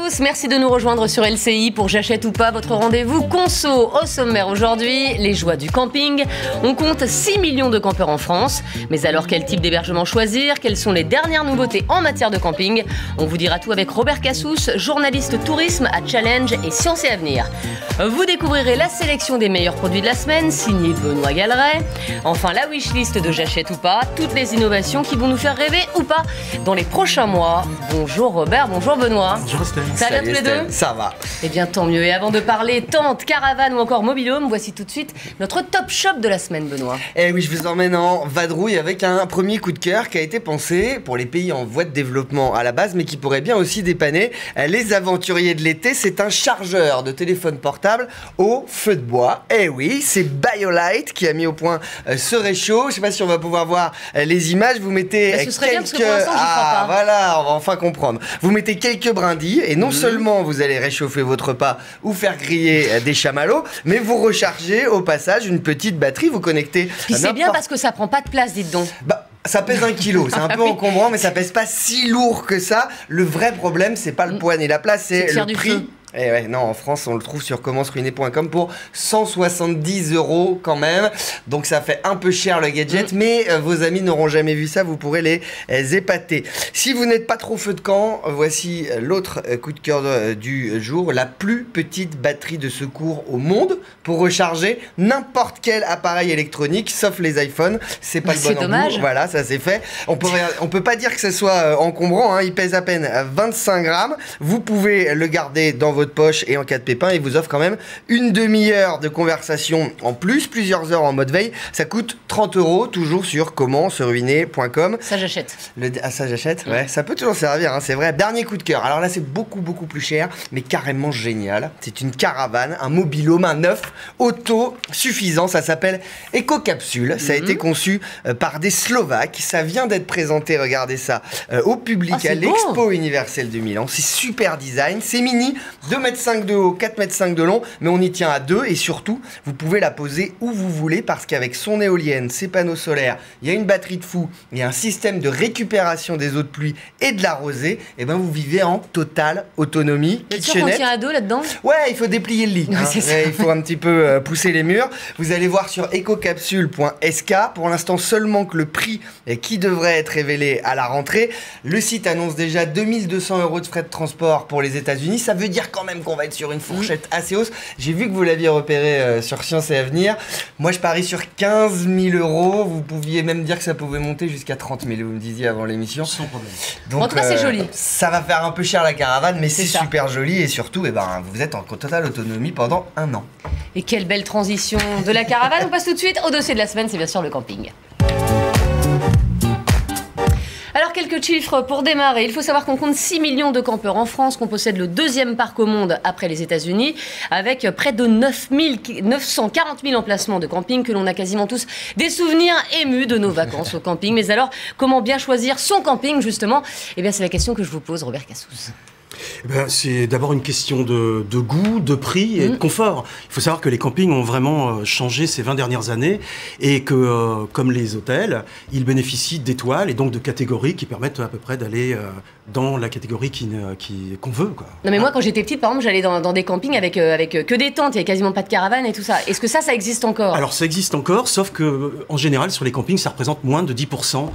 tous, merci de nous rejoindre sur LCI pour J'achète ou pas, votre rendez-vous conso. Au sommaire aujourd'hui, les joies du camping. On compte 6 millions de campeurs en France. Mais alors, quel type d'hébergement choisir? Quelles sont les dernières nouveautés en matière de camping? On vous dira tout avec Robert Cassous, journaliste tourisme à Challenge et Sciences et Avenir. Vous découvrirez la sélection des meilleurs produits de la semaine, signé Benoît Galeret. Enfin, la wishlist de J'achète ou pas, toutes les innovations qui vont nous faire rêver ou pas dans les prochains mois. Bonjour Robert, bonjour Benoît. Bonjour Estelle. Ça va tous les deux? Ça va. Eh bien tant mieux. Et avant de parler tente, caravane ou encore mobil-home, voici tout de suite notre top shop de la semaine, Benoît. Eh oui, je vous emmène en vadrouille avec un premier coup de cœur qui a été pensé pour les pays en voie de développement à la base, mais qui pourrait bien aussi dépanner les aventuriers de l'été. C'est un chargeur de téléphone portable au feu de bois. Eh oui, c'est BioLite qui a mis au point ce réchaud. Je sais pas si on va pouvoir voir les images. Vous mettez ce serait bien parce que pour l'instant, j'y crois pas. Voilà, on va enfin comprendre. Vous mettez quelques brindilles et non seulement vous allez réchauffer votre repas ou faire griller des chamallows, mais vous rechargez au passage une petite batterie. Vous connectez. Puis c'est bien parce que ça prend pas de place, dites donc. Ça pèse 1 kilo, c'est un peu encombrant, mais ça pèse pas si lourd que ça. Le vrai problème, c'est pas le poids ni la place, c'est le prix. Et ouais, non, en France, on le trouve sur commenceruiner.com pour 170 € quand même. Donc ça fait un peu cher le gadget, mais vos amis n'auront jamais vu ça, vous pourrez les épater. Si vous n'êtes pas trop feu de camp, voici l'autre coup de cœur du jour, la plus petite batterie de secours au monde pour recharger n'importe quel appareil électronique, sauf les iPhones. C'est pas le bon dommage. Voilà, ça c'est fait. On peut pas dire que ce soit encombrant, hein. Il pèse à peine 25 grammes. Vous pouvez le garder dans votre poche et en cas de pépin, il vous offre quand même une demi-heure de conversation en plus, plusieurs heures en mode veille. Ça coûte 30 €, toujours sur commenceruiner.com. Ça j'achète. Ça j'achète, ouais. Ça peut toujours servir, hein, c'est vrai. Dernier coup de cœur. Alors là, c'est beaucoup plus cher, mais carrément génial. C'est une caravane, un mobil-home, un neuf, auto-suffisant. Ça s'appelle EcoCapsule. Ça a été conçu par des Slovaques. Ça vient d'être présenté, regardez ça, au public à l'Expo universelle de Milan. C'est super design, c'est mini, 2,5 m de haut, 4,5 m de long, mais on y tient à deux et surtout, vous pouvez la poser où vous voulez parce qu'avec son éolienne, ses panneaux solaires, il y a une batterie de fou, il y a un système de récupération des eaux de pluie et de la rosée, et ben vous vivez en totale autonomie. T'es sûr qu'on tient à deux là-dedans? Ouais, il faut déplier le lit. Ouais, il faut un petit peu pousser les murs. Vous allez voir sur ecocapsule.sk, pour l'instant seulement que le prix qui devrait être révélé à la rentrée. Le site annonce déjà 2200 € de frais de transport pour les États-Unis. Ça veut dire quand même qu'on va être sur une fourchette assez hausse. J'ai vu que vous l'aviez repéré sur Sciences et Avenir. Moi, je parie sur 15 000 €. Vous pouviez même dire que ça pouvait monter jusqu'à 30 000, vous me disiez avant l'émission. Sans problème. Donc, en tout cas, c'est joli. Ça va faire un peu cher la caravane, mais c'est ça. super joli et surtout, vous êtes en totale autonomie pendant 1 an. Et quelle belle transition de la caravane. On passe tout de suite au dossier de la semaine, c'est bien sûr le camping. Alors, quelques chiffres pour démarrer. Il faut savoir qu'on compte 6 millions de campeurs en France, qu'on possède le deuxième parc au monde après les États-Unis, avec près de 940 000 emplacements de camping, que l'on a quasiment tous des souvenirs émus de nos vacances au camping. Mais alors, comment bien choisir son camping, justement? Eh bien, c'est la question que je vous pose, Robert Cassous. C'est d'abord une question de goût, de prix et de confort. Il faut savoir que les campings ont vraiment changé ces 20 dernières années et que, comme les hôtels, ils bénéficient d'étoiles et donc de catégories qui permettent à peu près d'aller dans la catégorie qu'on veut, quoi. Non mais moi quand j'étais petite, par exemple, j'allais dans des campings avec que des tentes, il n'y avait quasiment pas de caravane et tout ça. Est-ce que ça existe encore? Alors ça existe encore, sauf que en général sur les campings ça représente moins de 10%.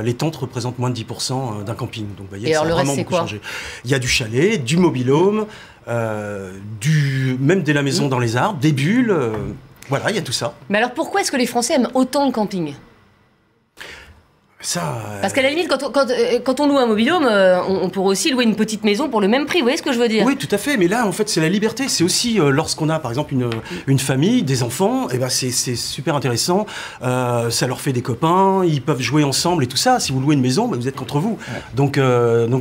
Les tentes représentent moins de 10% d'un camping. Donc vous voyez, et alors le reste vraiment c'est quoi? changé. Il y a du chalet, du mobil-home, même de la maison dans les arbres, des bulles, voilà, il y a tout ça. Mais alors pourquoi est-ce que les Français aiment autant le camping? Parce qu'à la limite, quand on loue un mobil-home, on pourrait aussi louer une petite maison pour le même prix. Vous voyez ce que je veux dire? Oui, tout à fait. Mais là, en fait, c'est la liberté. C'est aussi lorsqu'on a, par exemple, une famille, des enfants, et ben c'est super intéressant. Ça leur fait des copains, ils peuvent jouer ensemble et tout ça. Si vous louez une maison, ben, vous êtes qu'entre vous. Ouais. Donc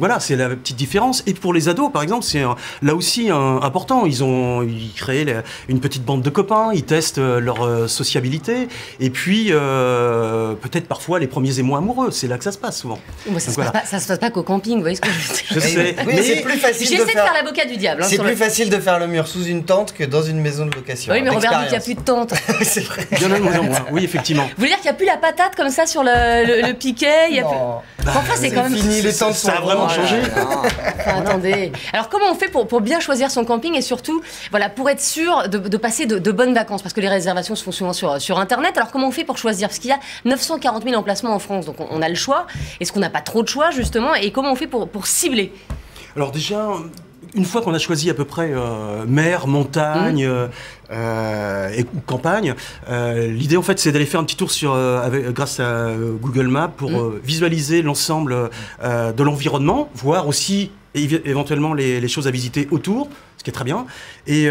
voilà, c'est la petite différence. Et pour les ados, par exemple, c'est là aussi important. Ils créent une petite bande de copains, ils testent leur sociabilité. Et puis, peut-être parfois, les premiers émois amoureux. amoureux. C'est là que ça se passe souvent. Moi, ça se passe pas qu'au camping, vous voyez ce que je veux dire. Je sais. Oui, mais c'est plus facile J'essaie de faire l'avocat du diable. C'est plus facile de faire le mur sous une tente que dans une maison de location. Oui, mais Robert dit qu'il n'y a plus de tente. C'est vrai. Il y en a de moins en moins. Oui, effectivement. Vous voulez dire qu'il n'y a plus la patate comme ça sur le piquet il y a plus... Enfin, c'est quand même fini, les tentes ça a vraiment changé. Enfin, attendez. Alors, comment on fait pour bien choisir son camping et surtout, voilà, pour être sûr de passer de bonnes vacances? Parce que les réservations se font souvent sur Internet. Alors, comment on fait pour choisir? Parce qu'il y a 940 000 emplacements en France, donc on a le choix. Est-ce qu'on n'a pas trop de choix, justement? Et comment on fait pour cibler? Alors déjà, une fois qu'on a choisi à peu près mer, montagne et campagne, l'idée en fait c'est d'aller faire un petit tour grâce à Google Maps pour visualiser l'ensemble de l'environnement, voir aussi éventuellement les choses à visiter autour, ce qui est très bien, et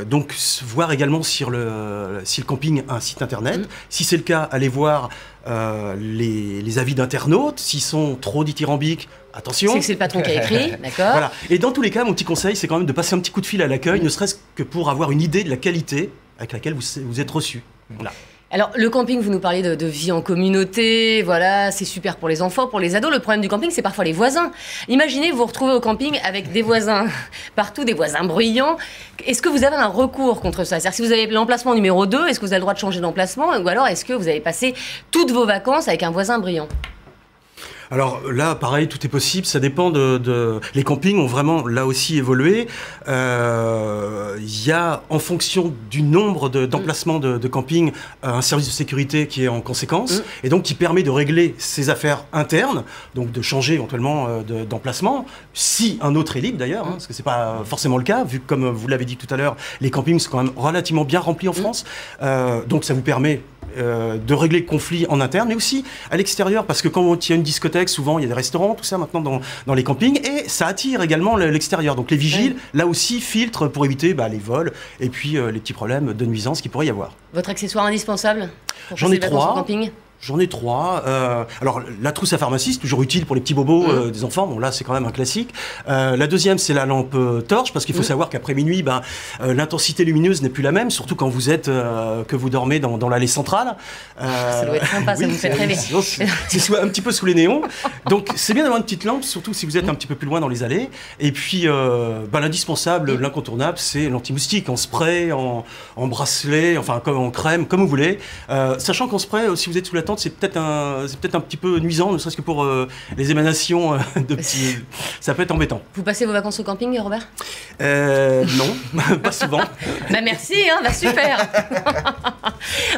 donc voir également si le camping a un site internet. Si c'est le cas, aller voir les avis d'internautes, s'ils sont trop dithyrambiques, attention. C'est que c'est le patron qui a écrit, d'accord. Voilà. Et dans tous les cas, mon petit conseil, c'est quand même de passer un petit coup de fil à l'accueil, ne serait-ce que pour avoir une idée de la qualité avec laquelle vous êtes reçu. Voilà. Alors, le camping, vous nous parlez de vie en communauté, voilà, c'est super pour les enfants, pour les ados. Le problème du camping, c'est parfois les voisins. Imaginez vous vous retrouvez au camping avec des voisins partout, des voisins bruyants. Est-ce que vous avez un recours contre ça? C'est-à-dire, si vous avez l'emplacement numéro 2, est-ce que vous avez le droit de changer d'emplacement? Ou alors, est-ce que vous avez passé toutes vos vacances avec un voisin bruyant? Alors là, pareil, tout est possible. Ça dépend Les campings ont vraiment, là aussi, évolué. Il y a, en fonction du nombre d'emplacements de camping, un service de sécurité qui est en conséquence, et donc qui permet de régler ses affaires internes, donc de changer éventuellement d'emplacement, si un autre est libre d'ailleurs, parce que c'est pas forcément le cas, vu que, comme vous l'avez dit tout à l'heure, les campings sont quand même relativement bien remplis en France. Donc ça vous permet de régler le conflit en interne, mais aussi à l'extérieur, parce que quand il y a une discothèque, souvent il y a des restaurants, tout ça maintenant dans les campings, et ça attire également l'extérieur. Donc les vigiles, là aussi, filtrent pour éviter les vols et puis les petits problèmes de nuisance qu'il pourrait y avoir. Votre accessoire indispensable pour J'en ai passer les vacances 3. au camping? J'en ai 3. Alors, la trousse à pharmacie, c'est toujours utile pour les petits bobos des enfants. Bon, là, c'est quand même un classique. La deuxième, c'est la lampe torche, parce qu'il faut savoir qu'après minuit, l'intensité lumineuse n'est plus la même, surtout quand vous êtes, que vous dormez dans l'allée centrale. Ça doit être sympa, ça vous fait rêver. C'est un petit peu sous les néons. Donc, c'est bien d'avoir une petite lampe, surtout si vous êtes un petit peu plus loin dans les allées. Et puis, l'indispensable, l'incontournable, c'est l'anti-moustique en spray, en bracelet, enfin, en crème, comme vous voulez. Sachant qu'en spray, si vous êtes sous la tente, c'est peut-être un petit peu nuisant, ne serait-ce que pour les émanations de petits... Ça peut être embêtant. Vous passez vos vacances au camping, Robert? Non, pas souvent. Merci, super.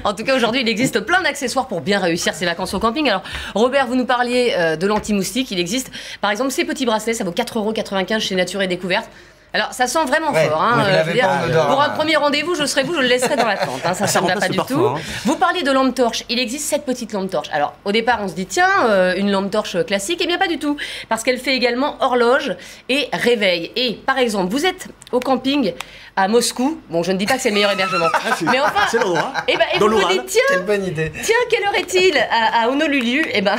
En tout cas, aujourd'hui, il existe plein d'accessoires pour bien réussir ses vacances au camping. Alors, Robert, vous nous parliez de l'anti-moustique. Il existe, par exemple, ces petits bracelets, ça vaut 4,95 € chez Nature et Découverte. Alors, ça sent vraiment fort. Je veux dire, pour un premier rendez-vous, je le laisserai dans la tente. Ça ne semble pas du tout. Vous parliez de lampe torche. Il existe cette petite lampe torche. Alors, au départ, on se dit, tiens, une lampe torche classique. Eh bien, pas du tout. Parce qu'elle fait également horloge et réveil. Et, par exemple, vous êtes au camping à Moscou. Bon, je ne dis pas que c'est le meilleur hébergement. Mais enfin, c'est l'endroit. Et vous vous dites, tiens, quelle bonne idée. Tiens, quelle heure est-il à Honolulu? Et ben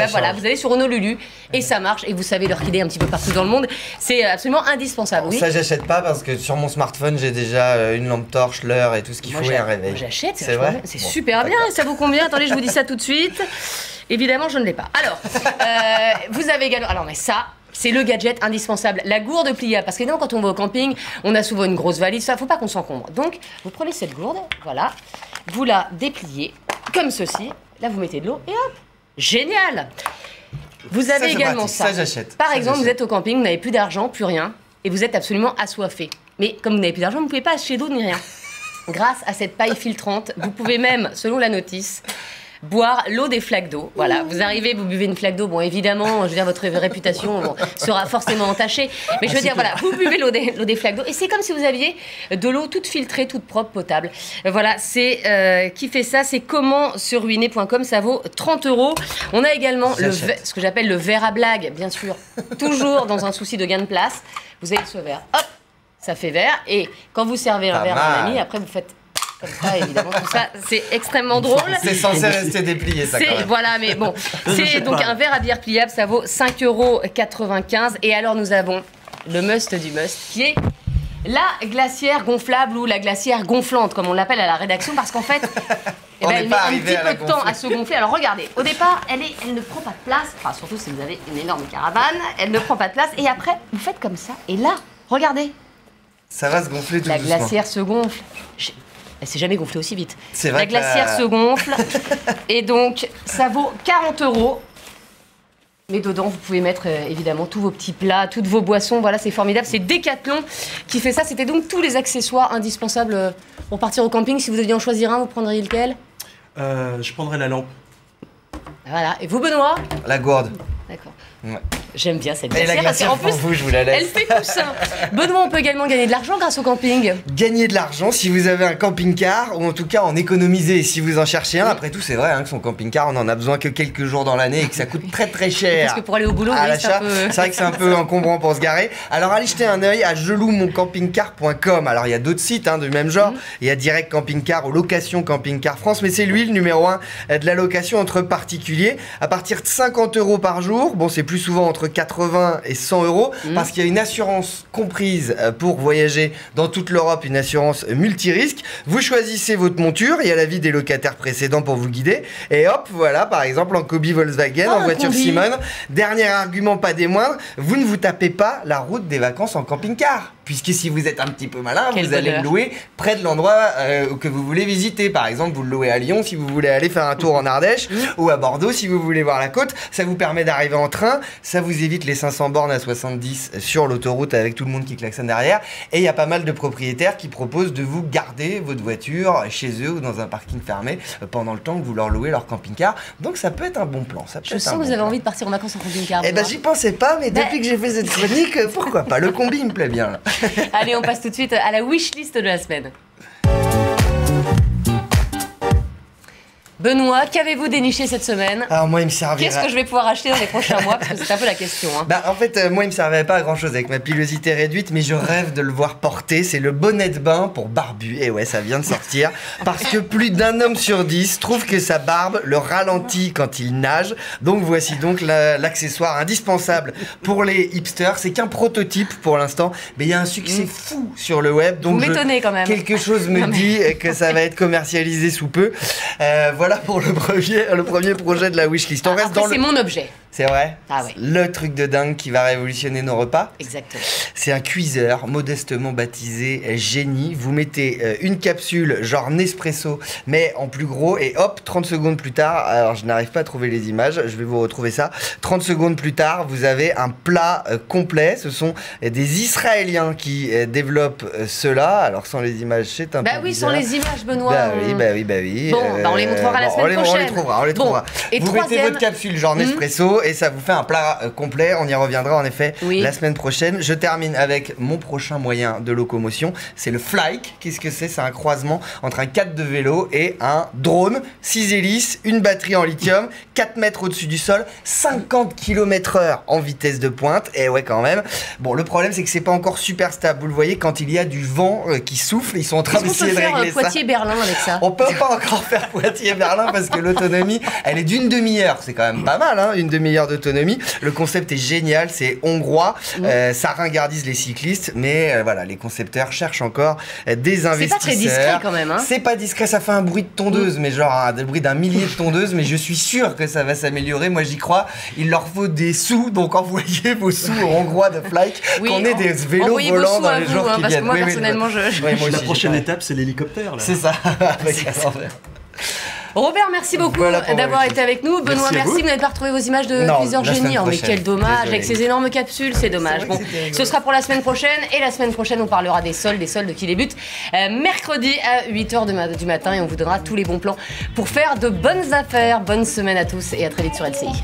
voilà, vous allez sur Honolulu et ça marche. Et vous savez l'heure qu'il est un petit peu partout dans le monde. C'est absolument indispensable. Oui. Ça, j'achète pas parce que sur mon smartphone, j'ai déjà une lampe torche, l'heure et tout ce qu'il faut et un réveil. J'achète, c'est vrai. C'est super bien. Ça vaut combien? Attendez, je vous dis ça tout de suite. Évidemment, je ne l'ai pas. Alors, vous avez également. Alors, mais ça. C'est le gadget indispensable, la gourde pliable. Parce que non, quand on va au camping, on a souvent une grosse valise, ça, faut pas qu'on s'encombre. Donc, vous prenez cette gourde, voilà, vous la dépliez comme ceci. Là, vous mettez de l'eau et hop, génial. Vous avez également ça. Ça, j'achète. Par exemple, vous êtes au camping, vous n'avez plus d'argent, plus rien, et vous êtes absolument assoiffé. Mais comme vous n'avez plus d'argent, vous ne pouvez pas acheter d'eau ni rien. Grâce à cette paille filtrante, vous pouvez même, selon la notice, boire l'eau des flaques d'eau. Voilà, vous arrivez, vous buvez une flaque d'eau. Bon, évidemment, je veux dire, votre réputation sera forcément entachée. Mais je veux dire, voilà, vous buvez l'eau des flaques d'eau. Et c'est comme si vous aviez de l'eau toute filtrée, toute propre, potable. Voilà, c'est qui fait ça? C'est commentseruiner.com. Ça vaut 30 €. On a également ce que j'appelle le verre à blague, bien sûr. Toujours dans un souci de gain de place. Vous avez ce verre. Hop, ça fait verre. Et quand vous servez un verre à un ami, après, vous faites... Comme ça, évidemment, tout ça, c'est extrêmement drôle. C'est censé rester déplié, ça, quand même. Voilà, mais bon, c'est donc un verre à bière pliable, ça vaut 5,95 €. Et alors, nous avons le must du must, qui est la glacière gonflable ou la glacière gonflante, comme on l'appelle à la rédaction, parce qu'en fait, Et On ben, n'est elle pas met un arrivé petit à la peu de temps gonfler. à se gonfler. Alors regardez, au départ, elle ne prend pas de place. Enfin, surtout si vous avez une énorme caravane, elle ne prend pas de place. Et après, vous faites comme ça. Et là, regardez, Ça va se gonfler tout la doucement. glacière se gonfle. Elle s'est jamais gonflée aussi vite. C'est vrai La que glacière la- se gonfle. Et donc, ça vaut 40 €. Mais dedans, vous pouvez mettre évidemment tous vos petits plats, toutes vos boissons. Voilà, c'est formidable. C'est Decathlon qui fait ça. C'était donc tous les accessoires indispensables pour partir au camping. Si vous deviez en choisir un, vous prendriez lequel? Je prendrais la lampe. Voilà. Et vous, Benoît? La gourde. D'accord. Ouais. J'aime bien cette Et la glacière parce glacière qu'en pour plus, vous, je vous la laisse. elle fait coussin. Benoît, on peut également gagner de l'argent grâce au camping. Gagner de l'argent si vous avez un camping-car, ou en tout cas en économiser si vous en cherchez un. Après tout, c'est vrai hein, que son camping-car, on en a besoin que quelques jours dans l'année et que ça coûte très très cher. Parce que pour aller au boulot, à oui, c'est l'achat, un peu... c'est vrai que c'est un peu encombrant pour se garer. Alors allez jeter un œil à jeloumoncampingcar.com. Alors il y a d'autres sites hein, du même genre. Il y a Direct Camping Car ou Location Camping Car France, mais c'est lui le numéro 1 de la location entre particuliers. À partir de 50 € par jour, bon c'est plus souvent entre 80 et 100 € parce qu'il y a une assurance comprise pour voyager dans toute l'Europe, une assurance multirisque. Vous choisissez votre monture, il y a l'avis des locataires précédents pour vous guider et hop, voilà par exemple en Combi Volkswagen, Ah, en un voiture combi. Simone. Dernier argument pas des moindres, vous ne vous tapez pas la route des vacances en camping-car. Puisque si vous êtes un petit peu malin, Quel vous allez bonheur. le louer près de l'endroit que vous voulez visiter. Par exemple, vous le louez à Lyon si vous voulez aller faire un tour en Ardèche ou à Bordeaux si vous voulez voir la côte. Ça vous permet d'arriver en train, ça vous évite les 500 bornes à 70 sur l'autoroute avec tout le monde qui klaxonne derrière. Et il y a pas mal de propriétaires qui proposent de vous garder votre voiture chez eux ou dans un parking fermé pendant le temps que vous leur louez leur camping-car. Donc ça peut être un bon plan. Ça peut Je être sens un que vous bon avez plan. envie de partir en vacances en camping-car. Eh ben Benoît. j'y pensais pas, mais Bah- depuis que j'ai fait cette chronique, pourquoi pas. Le combi il me plaît bien là. Allez, on passe tout de suite à la wishlist de la semaine. Benoît, qu'avez-vous déniché cette semaine? Alors moi il me servirait. Qu'est-ce que je vais pouvoir acheter dans les prochains mois? Parce que c'est un peu la question. Hein. Bah en fait moi il me servait pas à grand chose avec ma pilosité réduite, mais je rêve de le voir porter. C'est le bonnet de bain pour barbu. Et ouais, ça vient de sortir parce que plus d'un homme sur 10 trouve que sa barbe le ralentit quand il nage. Donc voici donc l'accessoire indispensable pour les hipsters. C'est qu'un prototype pour l'instant, mais il y a un succès fou sur le web. Donc Vous m'étonnez quand même. quelque chose me Non, mais- dit que ça va être commercialisé sous peu. Voilà pour le premier projet de la wishlist. On reste Après, dans c'est le... mon objet. C'est vrai. Ah ouais. Le truc de dingue qui va révolutionner nos repas. Exactement. C'est un cuiseur modestement baptisé Génie. Vous mettez une capsule genre Nespresso mais en plus gros et hop, 30 secondes plus tard, alors je n'arrive pas à trouver les images, je vais vous retrouver ça. 30 secondes plus tard, vous avez un plat complet. Ce sont des Israéliens qui développent cela. Alors sans les images, c'est un Bah peu oui, bizarre. sans les images, Benoît. Bah oui, bah oui, bah oui. Bon, bah on les montrera la semaine on les prochaine. trouvera, on les Bon, trouvera. et Vous mettez troisième- votre capsule genre Nespresso et ça vous fait un plat complet. On y reviendra en effet Oui. la semaine prochaine. Je termine avec mon prochain moyen de locomotion. C'est le Flyke. Qu'est-ce que c'est? C'est un croisement entre un 4 de vélo et un drone. 6 hélices, une batterie en lithium, 4 mètres au-dessus du sol, 50 km/h en vitesse de pointe. Et ouais, quand même. Bon, le problème, c'est que c'est pas encore super stable. Vous le voyez, quand il y a du vent qui souffle, ils sont en train Est-ce qu'on peut d'essayer de faire régler ça. Poitiers-Berlin avec ça? On peut pas encore faire Poitiers-Berlin parce que l'autonomie, elle est d'une demi-heure. C'est quand même pas mal, hein, une demi-heure d'autonomie. Le concept est génial, c'est hongrois. Ça ringardise les cyclistes, mais voilà, les concepteurs cherchent encore des investisseurs. C'est pas très discret quand même. Hein. C'est pas discret, ça fait un bruit de tondeuse, mais genre le bruit d'un millier de tondeuses, mais je suis sûr que ça va s'améliorer. Moi, j'y crois. Il leur faut des sous, donc envoyez vos sous aux Hongrois de Flyke, Oui, qu'on ait des vélos envoyez vos volants sous dans à les vous, jours hein, qui parce que viennent. moi, Oui, oui, personnellement, oui, moi La aussi, prochaine j'ai étape, c'est l'hélicoptère. là. c'est ça, avec la l'envers. Robert, merci beaucoup Voilà pour d'avoir ma été avec nous. Benoît, Merci à merci. vous. Vous n'avez pas retrouvé vos images de Non, plusieurs la semaine génies. Oh, mais prochaine. quel dommage. Désolé. Avec ces énormes capsules, c'est dommage. vrai Bon, que c'était rigolo. ce sera pour la semaine prochaine. Et la semaine prochaine, on parlera des soldes qui débutent mercredi à 8h du matin. Et on vous donnera tous les bons plans pour faire de bonnes affaires. Bonne semaine à tous et à très vite sur LCI.